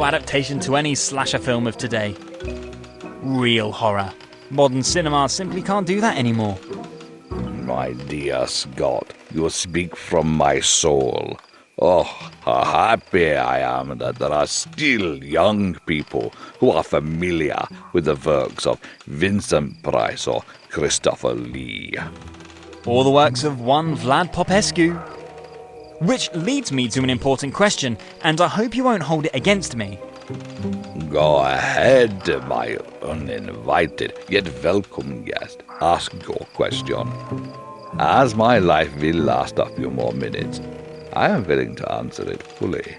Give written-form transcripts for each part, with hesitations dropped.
adaptation to any slasher film of today. Real horror. Modern cinema simply can't do that anymore. My dear Scott, you speak from my soul. Oh, how happy I am that there are still young people who are familiar with the works of Vincent Price or Christopher Lee. Or the works of one Vlad Popescu. Which leads me to an important question, and I hope you won't hold it against me. Go ahead, my uninvited yet welcome guest. Ask your question. As my life will last a few more minutes, I am willing to answer it fully.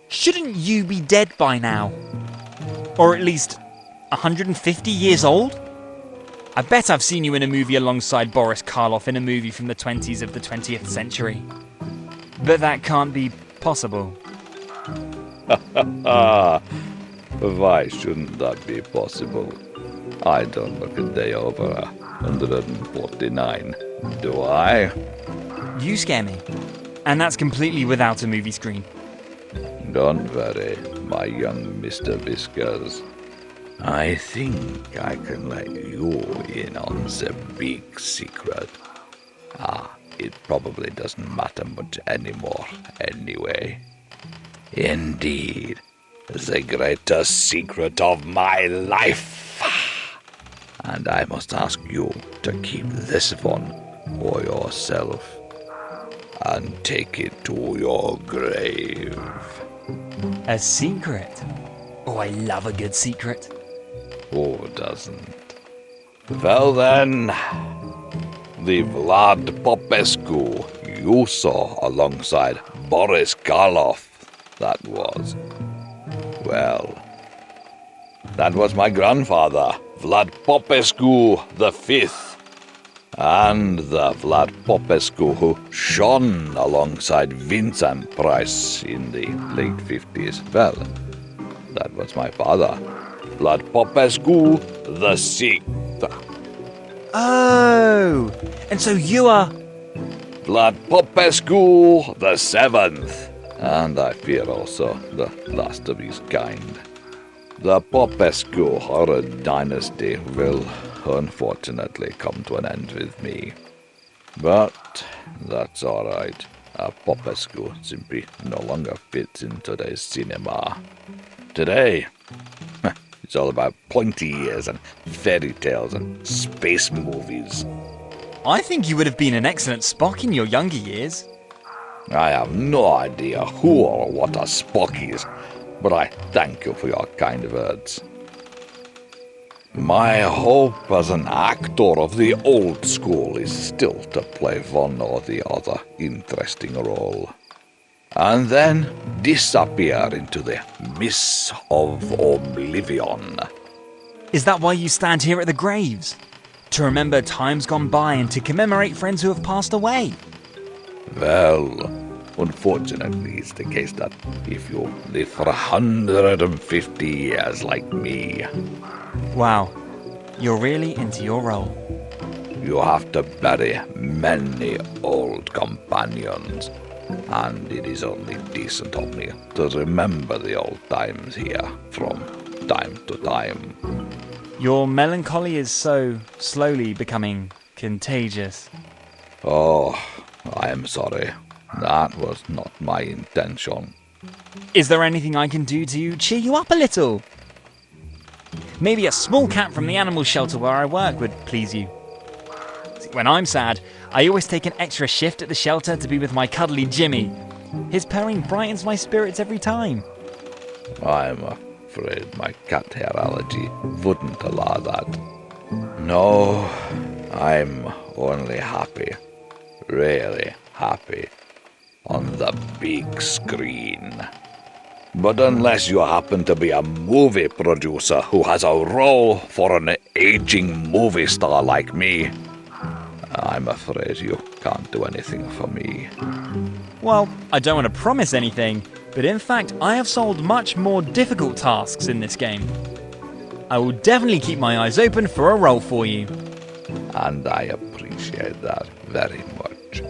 Shouldn't you be dead by now? Or at least 150 years old? I bet I've seen you in a movie alongside Boris Karloff in a movie from the 20s of the 20th century. But that can't be possible. Why shouldn't that be possible? I don't look a day over 149, do I? You scare me. And that's completely without a movie screen. Don't worry, my young Mr. Whiskers. I think I can let you in on the big secret. It probably doesn't matter much anymore, anyway. Indeed, the greatest secret of my life. And I must ask you to keep this one for yourself and take it to your grave. A secret? Oh, I love a good secret. Who doesn't? Well then, the Vlad Popescu you saw alongside Boris Karloff, that was. Well, that was my grandfather, Vlad Popescu V, and the Vlad Popescu who shone alongside Vincent Price in the late 50s. Well, that was my father, Vlad Popescu VI. Oh, and so you are... Vlad Popescu VII, and I fear also the last of his kind. The Popescu horror dynasty will unfortunately come to an end with me. But that's alright. Popescu simply no longer fits in today's cinema. Today, it's all about pointy ears and fairy tales and space movies. I think you would have been an excellent Spock in your younger years. I have no idea who or what a Spock is, but I thank you for your kind words. My hope as an actor of the old school is still to play one or the other interesting role, and then disappear into the mists of oblivion. Is that why you stand here at the graves? To remember times gone by and to commemorate friends who have passed away? Well, unfortunately, it's the case that if you live for 150 years like me... Wow, you're really into your role. You have to bury many old companions, and it is only decent of me to remember the old times here from time to time. Your melancholy is so slowly becoming contagious. Oh, I am sorry. That was not my intention. Is there anything I can do to cheer you up a little? Maybe a small cat from the animal shelter where I work would please you. See, when I'm sad, I always take an extra shift at the shelter to be with my cuddly Jimmy. His purring brightens my spirits every time. I'm afraid my cat hair allergy wouldn't allow that. No, I'm only happy, really happy, on the big screen. But unless you happen to be a movie producer who has a role for an aging movie star like me, I'm afraid you can't do anything for me. Well, I don't want to promise anything, but in fact, I have solved much more difficult tasks in this game. I will definitely keep my eyes open for a role for you. And I appreciate that very much.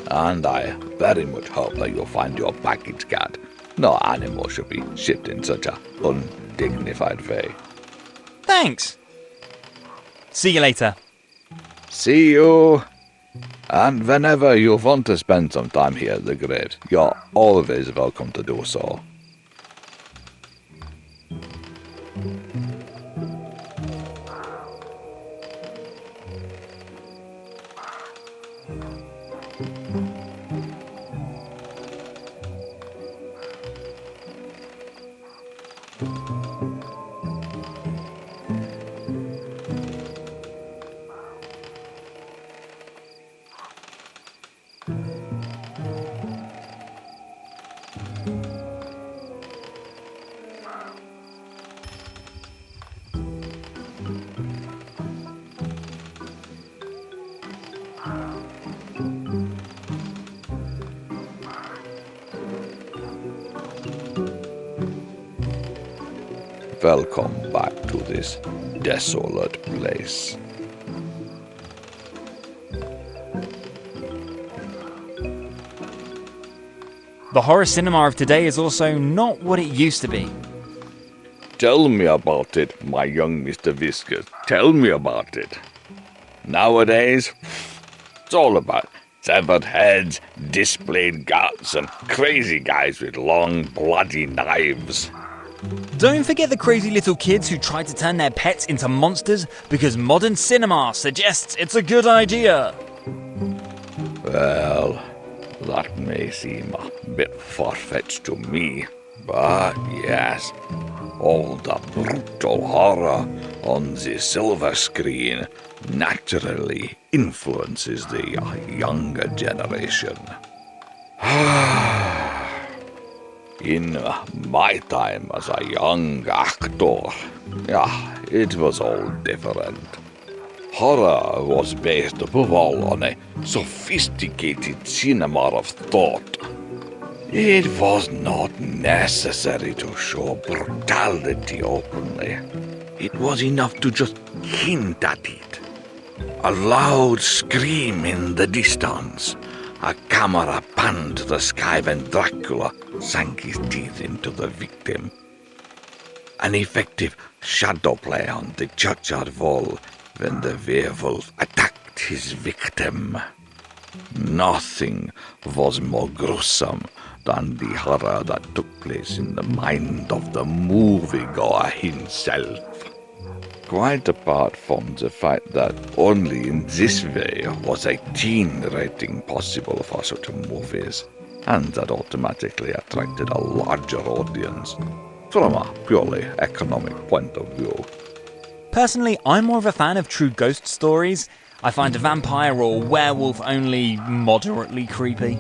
And I very much hope that you'll find your package cat No animal should be shipped in such a undignified way. Thanks. See you later. See you! And whenever you want to spend some time here at the Graves, you're always welcome to do so. Welcome back to this desolate place. The horror cinema of today is also not what it used to be. Tell me about it, my young Mr. Whiskers. Tell me about it. Nowadays, it's all about severed heads, displayed guts, and crazy guys with long, bloody knives. Don't forget the crazy little kids who try to turn their pets into monsters because modern cinema suggests it's a good idea. Well, that may seem a bit far-fetched to me, but yes, all the brutal horror on the silver screen naturally influences the younger generation. In my time as a young actor, it was all different. Horror was based above all on a sophisticated cinema of thought. It was not necessary to show brutality openly. It was enough to just hint at it. A loud scream in the distance. A camera panned to the sky when Dracula sank his teeth into the victim. An effective shadow play on the churchyard wall when the werewolf attacked his victim. Nothing was more gruesome than the horror that took place in the mind of the moviegoer himself. Quite apart from the fact that only in this way was a teen rating possible for such movies, and that automatically attracted a larger audience from a purely economic point of view. Personally, I'm more of a fan of true ghost stories. I find a vampire or werewolf only moderately creepy.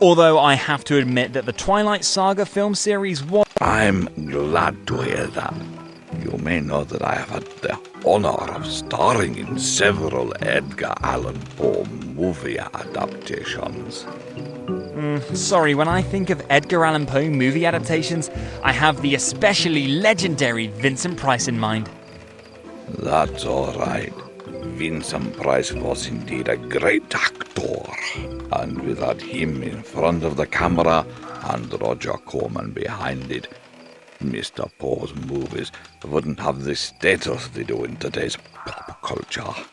Although I have to admit that the Twilight Saga film series was... I'm glad to hear that. You may know that I have had the honor of starring in several Edgar Allan Poe movie adaptations. Sorry, when I think of Edgar Allan Poe movie adaptations, I have the especially legendary Vincent Price in mind. That's all right. Vincent Price was indeed a great actor, and without him in front of the camera and Roger Corman behind it, Mr. Poe's movies wouldn't have the status they do in today's pop culture.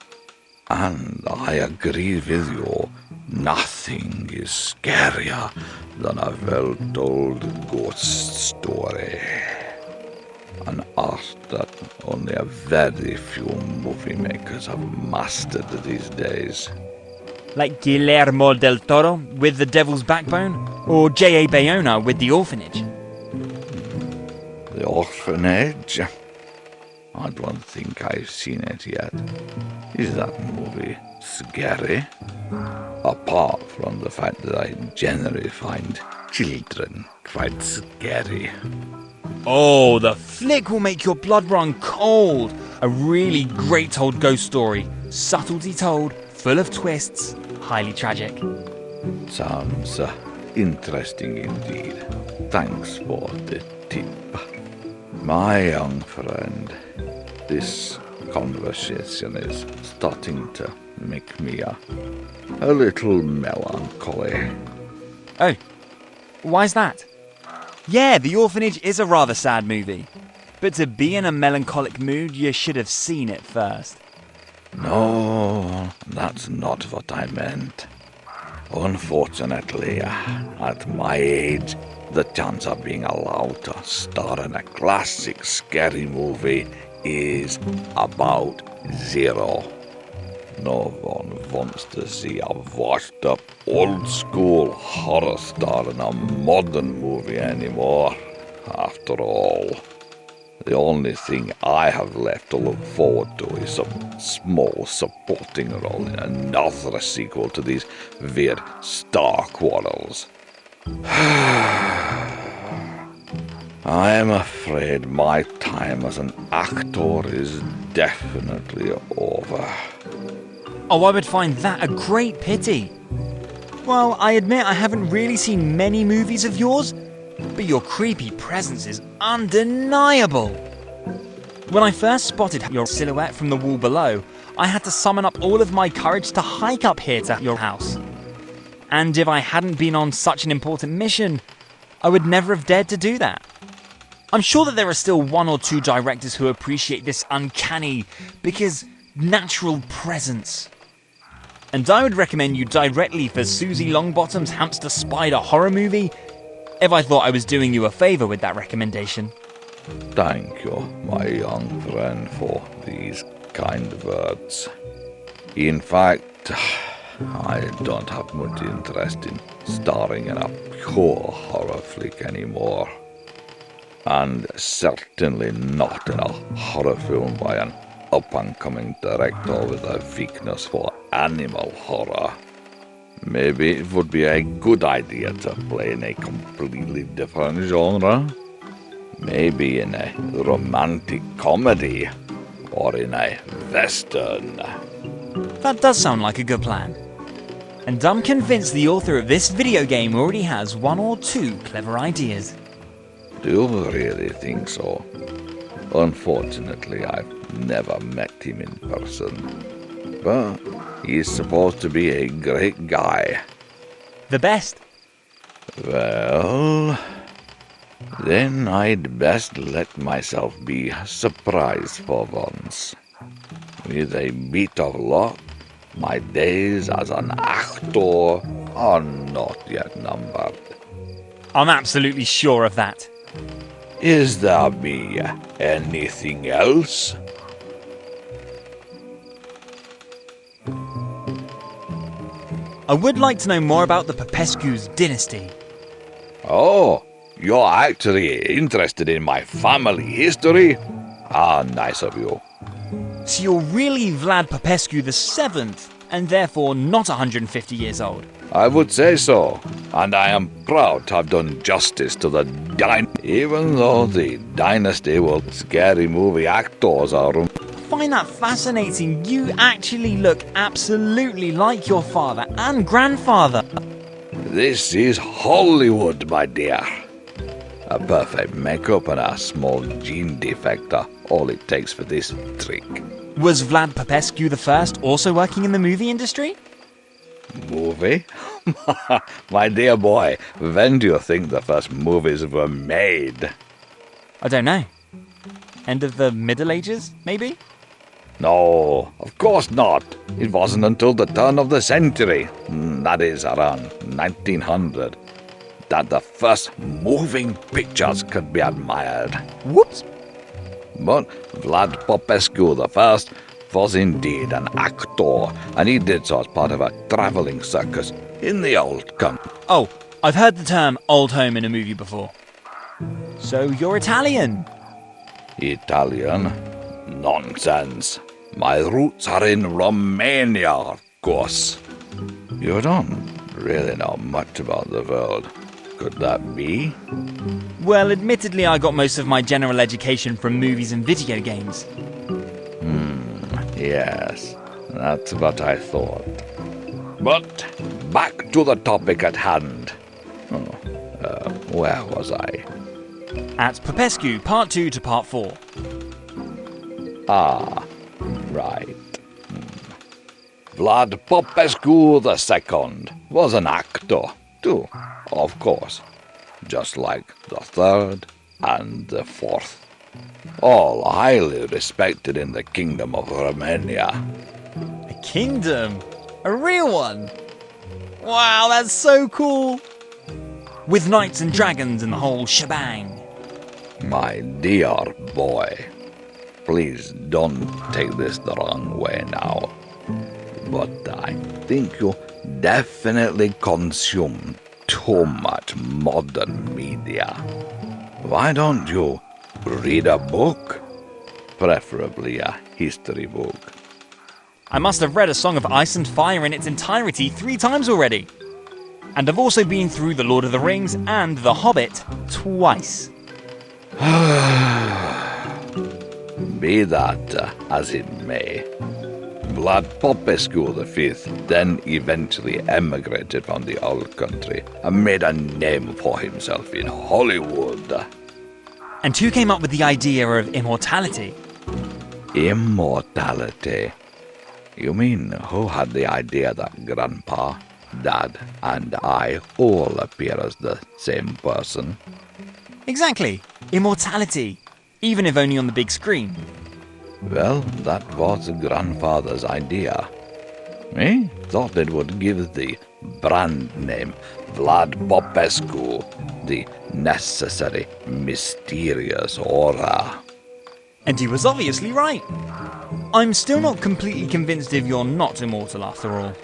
And I agree with you, nothing is scarier than a well-told ghost story. An art that only a very few movie makers have mastered these days. Like Guillermo del Toro with The Devil's Backbone, or J.A. Bayona with The Orphanage. The Orphanage? I don't think I've seen it yet. Is that movie scary? Apart from the fact that I generally find children quite scary. Oh, the flick will make your blood run cold. A really great told ghost story. Subtlety told, full of twists, highly tragic. Sounds interesting indeed. Thanks for the tip. My young friend, this conversation is starting to make me a little melancholy. Oh, why's that? Yeah, The Orphanage is a rather sad movie. But to be in a melancholic mood, you should have seen it first. No, that's not what I meant. Unfortunately, at my age, the chance of being allowed to star in a classic scary movie is about zero. No one wants to see a washed-up, old-school horror star in a modern movie anymore. After all, the only thing I have left to look forward to is some small supporting role in another sequel to these weird Star Quarrels. I am afraid my time as an actor is definitely over. Oh, I would find that a great pity. Well, I admit I haven't really seen many movies of yours, but your creepy presence is undeniable. When I first spotted your silhouette from the wall below, I had to summon up all of my courage to hike up here to your house. And if I hadn't been on such an important mission, I would never have dared to do that. I'm sure that there are still one or two directors who appreciate this uncanny, because natural presence. And I would recommend you directly for Susie Longbottom's Hamster Spider horror movie, if I thought I was doing you a favour with that recommendation. Thank you, my young friend, for these kind words. In fact, I don't have much interest in starring in a pure horror flick anymore. And certainly not in a horror film by an up-and-coming director with a weakness for animal horror. Maybe it would be a good idea to play in a completely different genre. Maybe in a romantic comedy, or in a western. That does sound like a good plan. And I'm convinced the author of this video game already has one or two clever ideas. Do you really think so? Unfortunately, I've never met him in person. But he's supposed to be a great guy. The best. Well, then I'd best let myself be surprised for once. With a bit of luck, my days as an actor are not yet numbered. I'm absolutely sure of that. Is there be anything else? I would like to know more about the Popescu's dynasty. Oh, you're actually interested in my family history? Ah, nice of you. So you're really Vlad Popescu VII, and therefore not 150 years old. I would say so, and I am proud to have done justice to the even though the dynasty will scary movie actors are. I find that fascinating. You actually look absolutely like your father and grandfather. This is Hollywood, my dear. A perfect makeup and a small gene defect are all it takes for this trick. Was Vlad Popescu I also working in the movie industry? Movie? My dear boy, when do you think the first movies were made? I don't know. End of the Middle Ages, maybe? No, of course not. It wasn't until the turn of the century, that is around 1900, that the first moving pictures could be admired. Whoops. But Vlad Popescu I was indeed an actor, and he did so as part of a traveling circus in the old country. Oh, I've heard the term old home in a movie before. So you're Italian? Italian? Nonsense. My roots are in Romania, of course. You don't really know much about the world. Could that be? Well, admittedly, I got most of my general education from movies and video games. Yes, that's what I thought. But back to the topic at hand. Where was I? At Popescu, Part 2 to Part 4. Ah, right. Vlad Popescu II was an actor, too, of course. just like the third and the fourth. All highly respected in the Kingdom of Romania. A kingdom? A real one? Wow, that's so cool! With knights and dragons and the whole shebang. My dear boy, please don't take this the wrong way now. But I think you definitely consume too much modern media. Why don't you read a book? Preferably a history book. I must have read A Song of Ice and Fire in its entirety 3 times already. And I've also been through The Lord of the Rings and The Hobbit twice. Be that as it may, Vlad Popescu V then eventually emigrated from the old country and made a name for himself in Hollywood. And who came up with the idea of immortality? Immortality? You mean who had the idea that Grandpa, Dad, and I all appear as the same person? Exactly, immortality, even if only on the big screen. Well, that was Grandfather's idea. He thought it would give the brand name Vlad Popescu the necessary mysterious aura. And he was obviously right. I'm still not completely convinced if you're not immortal after all.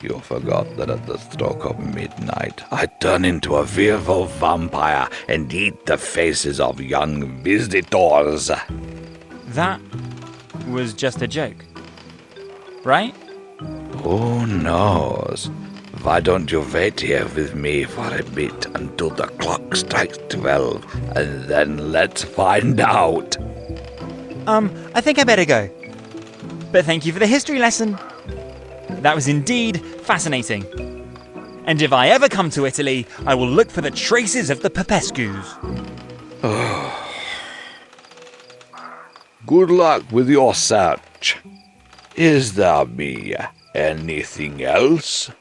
You forgot that at the stroke of midnight, I turn into a fearful vampire and eat the faces of young visitors. That was just a joke, right? Who knows? Why don't you wait here with me for a bit until the clock strikes 12, and then let's find out. I think I better go. But thank you for the history lesson. That was indeed fascinating. And if I ever come to Italy, I will look for the traces of the Popescus. Good luck with your search. Is there be anything else?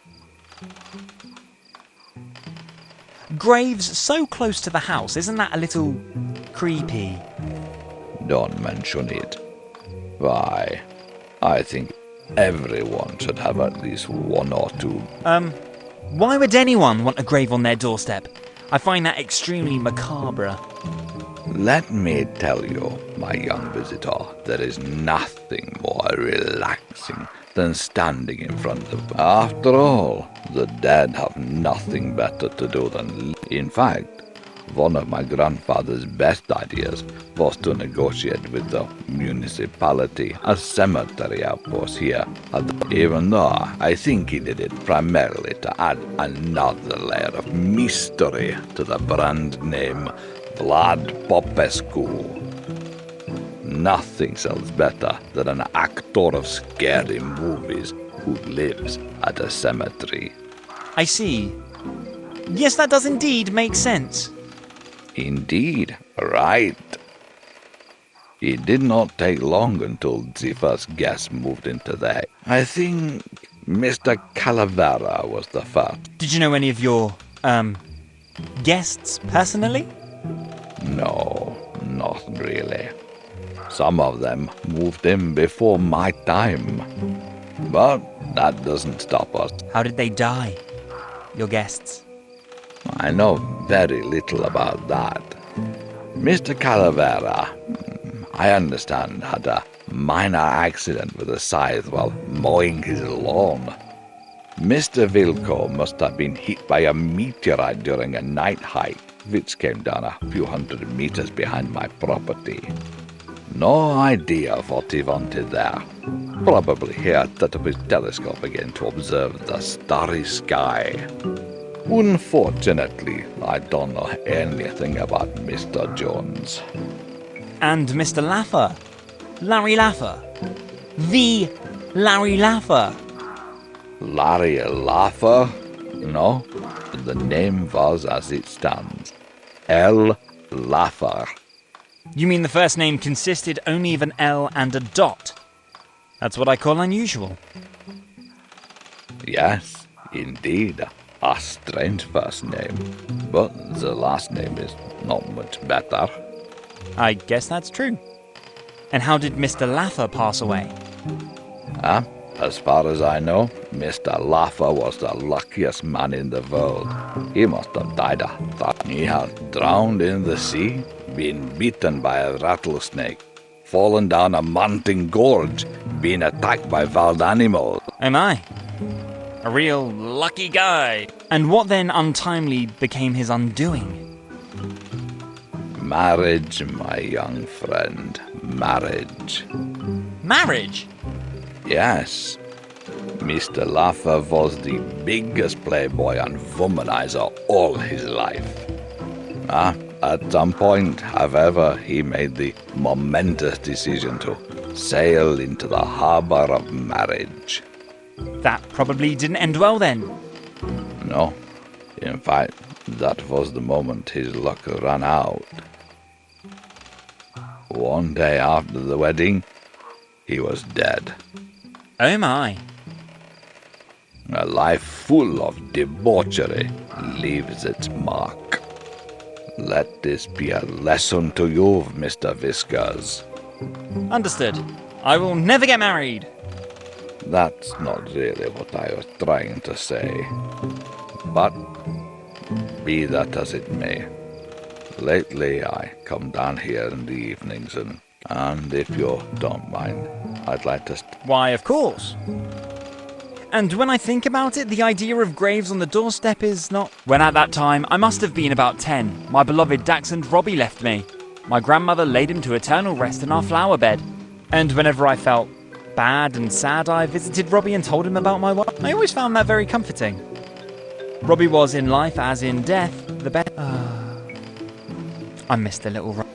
Graves so close to the house, isn't that a little creepy? Don't mention it. Why, I think everyone should have at least one or two. Why would anyone want a grave on their doorstep? I find that extremely macabre. Let me tell you, my young visitor, there is nothing more relaxing than standing in front of them. After all, the dead have nothing better to do than live. In fact, one of my grandfather's best ideas was to negotiate with the municipality a cemetery outpost here. Even though I think he did it primarily to add another layer of mystery to the brand name Vlad Popescu. Nothing sells better than an actor of scary movies who lives at a cemetery. I see. Yes, that does indeed make sense. Indeed, right. It did not take long until the first guest moved into there. I think Mr. Calavera was the first. Did you know any of your, guests personally? No, not really. Some of them moved in before my time. But that doesn't stop us. How did they die? Your guests? I know very little about that. Mr. Calavera, I understand, had a minor accident with a scythe while mowing his lawn. Mr. Vilko must have been hit by a meteorite during a night hike, which came down a few hundred meters behind my property. No idea what he wanted there. Probably he had set up his telescope again to observe the starry sky. Unfortunately, I don't know anything about Mr. Jones. And Mr. Laffer? Larry Laffer? The Larry Laffer? Larry Laffer? No, the name was as it stands. L. Laffer. You mean the first name consisted only of an L and a dot? That's what I call unusual. Yes, indeed. A strange first name, but the last name is not much better. I guess that's true. And how did Mr. Laffer pass away? As far as I know, Mr. Laffer was the luckiest man in the world. He must have died of that. He has drowned in the sea, been bitten by a rattlesnake, fallen down a mountain gorge, been attacked by wild animals. Oh my. A real lucky guy. And what then untimely became his undoing? Marriage, my young friend. Marriage. Marriage? Yes. Mr. Laffer was the biggest playboy and womanizer all his life. At some point, however, he made the momentous decision to sail into the harbor of marriage. That probably didn't end well then. No. In fact, that was the moment his luck ran out. One day after the wedding, he was dead. Oh my. A life full of debauchery leaves its mark. Let this be a lesson to you, Mr. Whiskers. Understood. I will never get married. That's not really what I was trying to say. But be that as it may, lately I come down here in the evenings and if you don't mind, I'd like to... Why, of course. And when I think about it, the idea of graves on the doorstep is not... When at that time, I must have been about 10, my beloved Dachshund Robbie left me. My grandmother laid him to eternal rest in our flower bed. And whenever I felt bad and sad, I visited Robbie and told him about my wife. I always found that very comforting. Robbie was, in life as in death, the best... I missed the little...